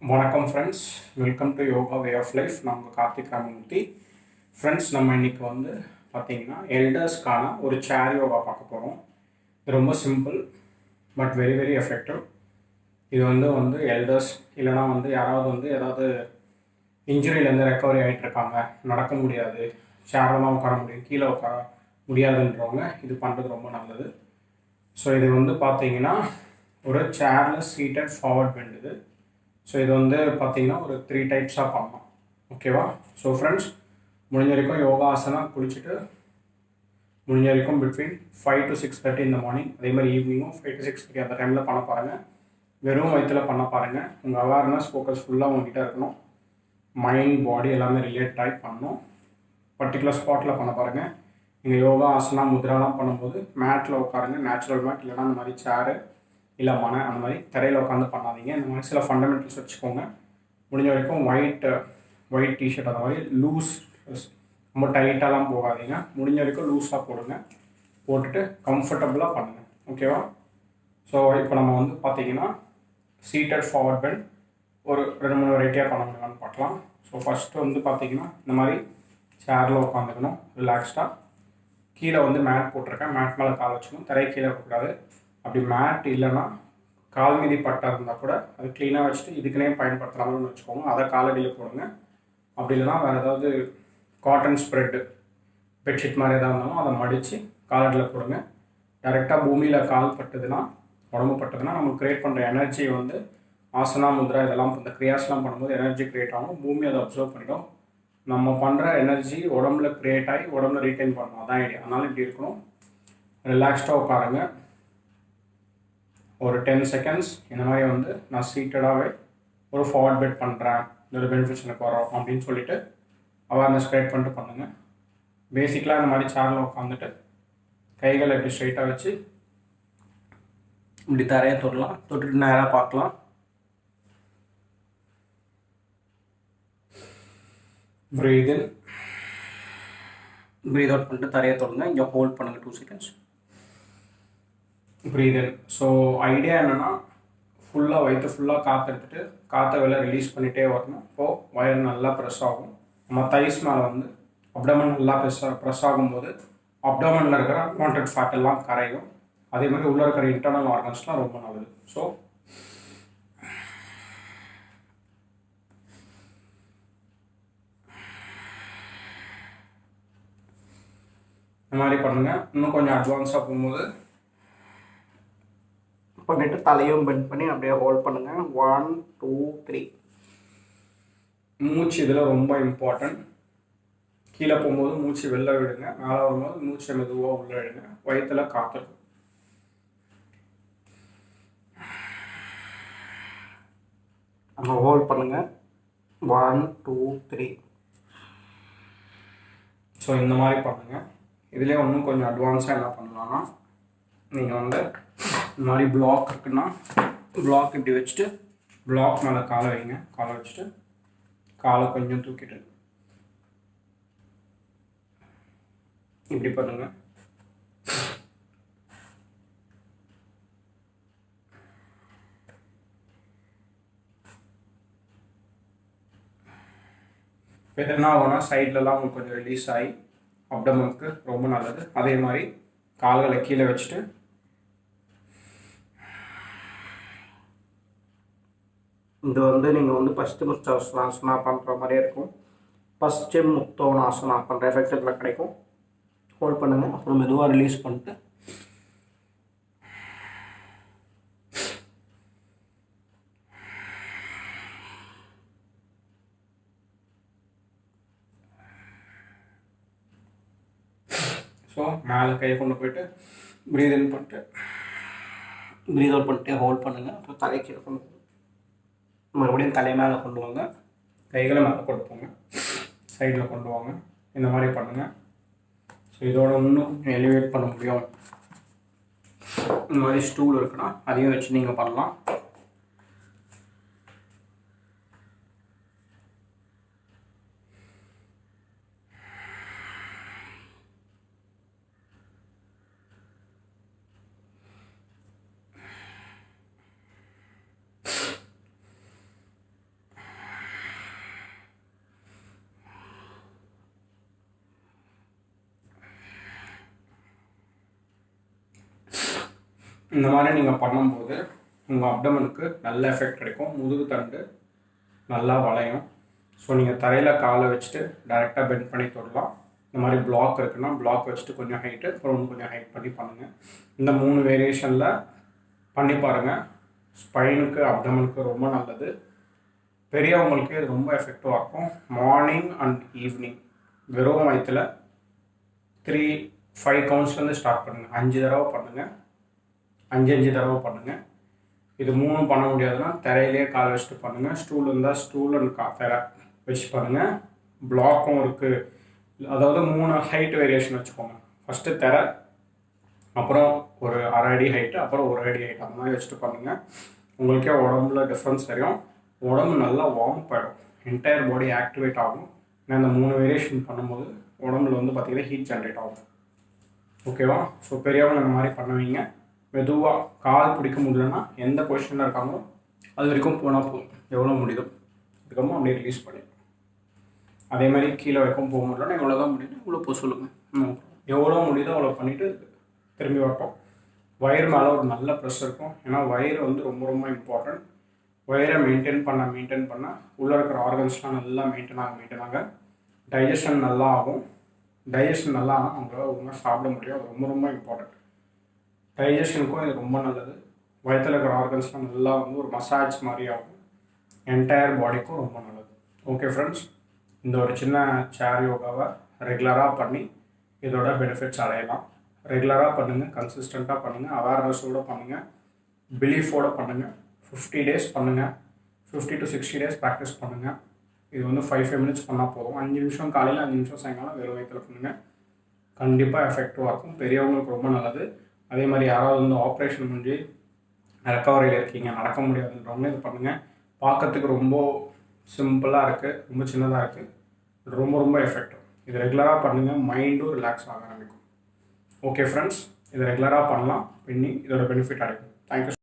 வணக்கம் friends, welcome to yoga way of life. நான் உங்கள் கார்த்திக் ராமமூர்த்தி. ஃப்ரெண்ட்ஸ், நம்ம இன்றைக்கி பார்த்தீங்கன்னா எல்டர்ஸ்க்கான ஒரு சேர் யோகா பார்க்க போகிறோம். இது ரொம்ப simple but very very effective. இது எல்டர்ஸ் இல்லைனா யாராவது ஏதாவது இன்ஜுரியிலேருந்து ரெக்கவரி ஆகிட்டு இருக்காங்க, நடக்க முடியாது, சேரில் தான் உட்கார முடியும், கீழே உட்கார முடியாதுன்றவங்க இது பண்ணுறது ரொம்ப நல்லது. ஸோ இது பார்த்தீங்கன்னா ஒரு சேரில் சீட்டட் ஃபார்வர்ட் பெண்ட். ஸோ இது பார்த்தீங்கன்னா ஒரு 3 டைப்ஸாக பண்ணலாம். ஓகேவா? ஸோ ஃப்ரெண்ட்ஸ், முடிஞ்ச வரைக்கும் யோகாசனம் குளிச்சுட்டு முடிஞ்ச வரைக்கும் பிட்வீன் 5 to 6:30 இந்த மார்னிங், அதே மாதிரி ஈவினிங்கும் 5 to 6:30 அந்த டைமில் பண்ண பாருங்கள். வெறும் வயிற்றில் பண்ண பாருங்கள். உங்கள் அவேர்னஸ் ஃபோக்கஸ் ஃபுல்லாக உங்ககிட்ட இருக்கணும். மைண்ட் பாடி எல்லாமே ரிலேட் ஆகி பண்ணணும். பர்டிகுலர் ஸ்பாட்டில் பண்ண பாருங்கள். நீங்கள் யோகா ஆசனா முத்ராலாம் பண்ணும்போது மேட்டில் உட்காருங்க. நேச்சுரல் மேட் இல்லைனா அந்த மாதிரி சேரு இல்லை மனை அந்த மாதிரி தரையில் உட்காந்து பண்ணாதீங்க. இந்த மாதிரி சில ஃபண்டமெண்டல்ஸ் வச்சுக்கோங்க. முடிஞ்ச வரைக்கும் ஒயிட் டிஷர்ட் அந்த மாதிரி லூஸ், ரொம்ப டைட்டாலாம் போகாதீங்க. முடிஞ்ச வரைக்கும் லூஸாக போடுங்க. போட்டுட்டு கம்ஃபர்டபுளாக பண்ணுங்கள். ஓகேவா? ஸோ இப்போ நம்ம பார்த்தீங்கன்னா சீட்டட் ஃபார்வர்ட் பெண்ட் ஒரு 2-3 வெரைட்டியாக பண்ண முடியுமான்னு பார்க்கலாம். ஸோ ஃபஸ்ட்டு பார்த்தீங்கன்னா இந்த மாதிரி சேரில் உட்காந்துக்கணும் ரிலாக்ஸ்டாக. கீழே மேட் போட்டிருக்கேன். மேட் மேலே கால் வச்சுக்கணும். தரை கீழே இருக்கக்கூடாது. அப்படி மேட் இல்லைன்னா கால் மீதி பட்டா இருந்தால் கூட அது க்ளீனாக வச்சுட்டு இதுக்குன்னே பயன்படுத்துகிறாங்கன்னு வச்சுக்கோங்க. அதை காலடியில் போடுங்க. அப்படி இல்லைனா வேறு ஏதாவது காட்டன் ஸ்ப்ரெட்டு பெட்ஷீட் மாதிரி எதாவது இருந்தாலும் அதை மடித்து காலடியில் போடுங்க. டைரெக்டாக பூமியில் கால் பட்டுதுன்னா, உடம்பு பட்டுதுன்னா நமக்கு க்ரியேட் பண்ணுற எனர்ஜி ஆசனா முத்ரா இதெல்லாம் இந்த கிரியாஸ்லாம் பண்ணும்போது எனர்ஜி க்ரியேட் ஆகும். பூமி அதை அப்சர்வ் பண்ணிடும். நம்ம பண்ணுற எனர்ஜி உடம்புல க்ரியேட் ஆகி உடம்புல ரீட்டைன் பண்ணணும். அதான் ஐடியா. அதனால் இப்படி இருக்கணும். ரிலாக்ஸ்டாக உட்காருங்க. ஒரு 10 செகண்ட்ஸ் இந்த மாதிரி நான் சீட்டடாகவே ஒரு ஃபார்வர்ட் பெட் பண்ணுறேன், இதோட பெனிஃபிட்ஸ் எனக்கு வரும் அப்படின்னு சொல்லிட்டு அவேர்னஸ் க்ரியேட் பண்ணிட்டு பண்ணுங்கள். பேசிக்கலாக இந்த மாதிரி சேரில் உட்காந்துட்டு கைகளை இப்படி ஸ்ட்ரைட்டாக வச்சு இப்படி தரையை தொடலாம். தொட்டுட்டு நேராக பார்க்கலாம். ப்ரீத் இன், ப்ரீத் அவுட் பண்ணிட்டு தரையை தொடுங்க. இங்கே ஹோல்ட் பண்ணுங்கள் 2 செகண்ட்ஸ். ப்ரீத் இன். ஸோ ஐடியா என்னென்னா ஃபுல்லாக வயிற்று ஃபுல்லாக காற்று எடுத்துகிட்டு காற்றை வெளில ரிலீஸ் பண்ணிகிட்டே வரணும். இப்போது வயிறு நல்லா ப்ரெஸ் ஆகும். நம்ம தைஸ் மேலே அப்டமன் நல்லா ப்ரெஸ் ஆகும்போது அப்டமனில் இருக்கிற அன்வான்ட் ஃபேட் எல்லாம் கரையும். அதே மாதிரி உள்ளே இருக்கிற இன்டர்னல் ஆர்கன்ஸ்லாம் ரொம்ப நல்லது. ஸோ இந்த மாதிரி பண்ணுங்கள். இன்னும் கொஞ்சம் அட்வான்ஸாக போகும்போது பண்ணிவிட்டு தலையும் பெண்ட் பண்ணி அப்படியே ஹோல்ட் பண்ணுங்கள். 1 2 3. மூச்சு இதில் ரொம்ப இம்பார்ட்டன்ட். கீழே போகும்போது மூச்சு வெளில விடுங்க. மேலே வரும்போது மூச்சை மெதுவாக உள்ளே விடுங்க. வயிற்றில் காற்று. நம்ம ஹோல்ட் பண்ணுங்கள். 1 2 3. ஸோ இந்த மாதிரி பண்ணுங்கள். இதுலேயே இன்னும் கொஞ்சம் அட்வான்ஸாக என்ன பண்ணலாம்னா, நீங்கள் இந்த மாதிரி பிளாக் இருக்குன்னா பிளாக் இப்படி வச்சுட்டு பிளாக் மேலே காலை வைங்க. காலை வச்சுட்டு காலை கொஞ்சம் தூக்கிட்டு இப்படி பண்ணுங்க. இப்போ என்ன ஆகும்னா சைட்லலாம் உங்களுக்கு கொஞ்சம் ரிலீஸ் ஆகி அப்டமனுக்கு ரொம்ப நல்லது. அதே மாதிரி கால்களை கீழே வச்சுட்டு இது நீங்கள் பஷ்சிமோத்தாசனா பண்ணுற மாதிரியே இருக்கும். பஷ்சிமோத்தாசனா பண்ணுற எஃபெக்ட் இதில் கிடைக்கும். ஹோல்ட் பண்ணுங்கள். அப்புறம் மெதுவாக ரிலீஸ் பண்ணிட்டு ஸோ மேலே கையை கொண்டு போயிட்டு ப்ரீத் இன் பண்ணிட்டு ப்ரீத் அவுட் பண்ணிட்டு ஹோல்ட் பண்ணுங்கள். அப்புறம் தலை கீழே கொண்டு மறுபடியும் தலை மேலே கொண்டு வாங்க. கைகளை மேலே கொண்டு போங்க. சைடில் கொண்டு வாங்க. இந்த மாதிரி பண்ணுங்கள். ஸோ இதோட இன்னும் எலிவேட் பண்ண முடியும். இந்த மாதிரி ஸ்டூல் இருக்குன்னா அதையும் வச்சு நீங்கள் பண்ணலாம். இந்த மாதிரி நீங்கள் பண்ணும்போது உங்கள் அப்டமனுக்கு நல்ல எஃபெக்ட் கிடைக்கும். முதுகு தண்டு நல்லா வளையும். ஸோ நீங்கள் தரையில் காலை வச்சுட்டு டைரெக்டாக பெண்ட் பண்ணி தொடலாம். இந்த மாதிரி பிளாக் இருக்குன்னா பிளாக் வச்சுட்டு கொஞ்சம் ஹைட்டு, அப்புறம் இன்னும் கொஞ்சம் ஹைட் பண்ணி பண்ணுங்கள். இந்த 3 வேரியேஷனில் பண்ணி பாருங்கள். ஸ்பைனுக்கு அப்டமனுக்கு ரொம்ப நல்லது. பெரியவங்களுக்கு இது ரொம்ப எஃபெக்டிவாக இருக்கும். மார்னிங் அண்ட் ஈவினிங் வெறும் வயிற்றில் 5 கவுண்ட்ஸ்லேருந்து ஸ்டார்ட் பண்ணுங்கள். 5 தடவை பண்ணுங்கள். 5 தடவை பண்ணுங்கள். இது 3 பண்ண முடியாதுன்னா தரையிலே கால் வச்சுட்டு பண்ணுங்கள். ஸ்டூல் இருந்தால் ஸ்டூல் அண்ட் தரை வச்சு பண்ணுங்கள். பிளாக்கும் இருக்குது. அதாவது 3 ஹைட் வேரியேஷன் வச்சுக்கோங்க. ஃபஸ்ட்டு தரை, அப்புறம் ஒரு 1/2 அடி ஹைட்டு, அப்புறம் 1 அடி ஹைட், அந்த மாதிரி வச்சுட்டு பண்ணுங்கள். உங்களுக்கே உடம்புல டிஃப்ரென்ஸ் தெரியும். உடம்பு நல்லா வார்ம் ஆகிடும். என்டையர் பாடி ஆக்டிவேட் ஆகும். ஏன்னா இந்த 3 வேரியேஷன் பண்ணும்போது உடம்புல வந்து பார்த்திங்கன்னா ஹீட் ஜென்ரேட் ஆகும். ஓகேவா? ஸோ பெரியவங்க இந்த மாதிரி பண்ணுவீங்க. மெதுவாக கால் பிடிக்க முடியலன்னா எந்த பொசிஷனில் இருக்காங்களோ அது வரைக்கும் போனால் போதும். எவ்வளோ முடியுதோ அதுக்கப்புறம் அப்படியே ரிலீஸ் பண்ணி, அதே மாதிரி கீழே வரைக்கும் போக முடியலன்னா எவ்வளோ தான் முடியுது இவ்வளோ போக சொல்லுங்கள். எவ்வளோ முடியுதோ அவ்வளோ பண்ணிவிட்டு திரும்பி வரட்டும். வயிறு மேலே ஒரு நல்ல ப்ரெஷர் இருக்கும். ஏன்னா வயிறு வந்து ரொம்ப ரொம்ப இம்பார்ட்டன்ட். வயிறை மெயின்டைன் பண்ண உள்ளே இருக்கிற ஆர்கன்ஸ்லாம் நல்லா மெயின்டைன் ஆக டைஜஷன் நல்லா ஆகும். டைஜஷன் நல்லா ஆனால் அவங்களால ஒழுங்காக சாப்பிட முடியும். அது ரொம்ப ரொம்ப இம்பார்ட்டன்ட். டைஜஷனுக்கும் இது ரொம்ப நல்லது. வயிற்றில் இருக்கிற ஆர்கன்ஸ்லாம் நல்லா வந்து ஒரு மசாஜ் மாதிரி ஆகும். என்டையர் பாடிக்கும் ரொம்ப நல்லது. ஓகே ஃப்ரெண்ட்ஸ், இந்த ஒரு சின்ன சேர் யோகாவை ரெகுலராக பண்ணி இதோட பெனிஃபிட்ஸ் அடையலாம். ரெகுலராக பண்ணுங்கள், கன்சிஸ்டண்ட்டாக பண்ணுங்கள், அவேர்னஸோடு பண்ணுங்கள், பிலீஃபோடு பண்ணுங்கள். 50 days பண்ணுங்கள். 50 to 60 days ப்ராக்டிஸ் பண்ணுங்கள். இது வந்து 5 மினிட்ஸ் பண்ணால் போதும். 5 நிமிஷம் காலையில், 5 நிமிஷம் சாயங்காலம் வெறும் வயிற்றில் பண்ணுங்கள். கண்டிப்பாக எஃபெக்டிவாக இருக்கும். பெரியவங்களுக்கு ரொம்ப நல்லது. அதே மாதிரி யாராவது வந்து ஆப்ரேஷன் முடிஞ்சு ரெக்கவரியில் இருக்கீங்க, நடக்க முடியாதுன்றவங்க இது பண்ணுங்கள். பார்க்கறதுக்கு ரொம்ப சிம்பிளாக இருக்குது, ரொம்ப சின்னதாக இருக்குது, ரொம்ப ரொம்ப எஃபெக்டிவ். இது ரெகுலராக பண்ணுங்கள். மைண்டும் ரிலாக்ஸ் ஆக ஆரம்பிக்கும். ஓகே ஃப்ரெண்ட்ஸ், இது ரெகுலராக பண்ணலாம். பண்ணி இதோட பெனிஃபிட் அடைக்கும். தேங்க்யூ.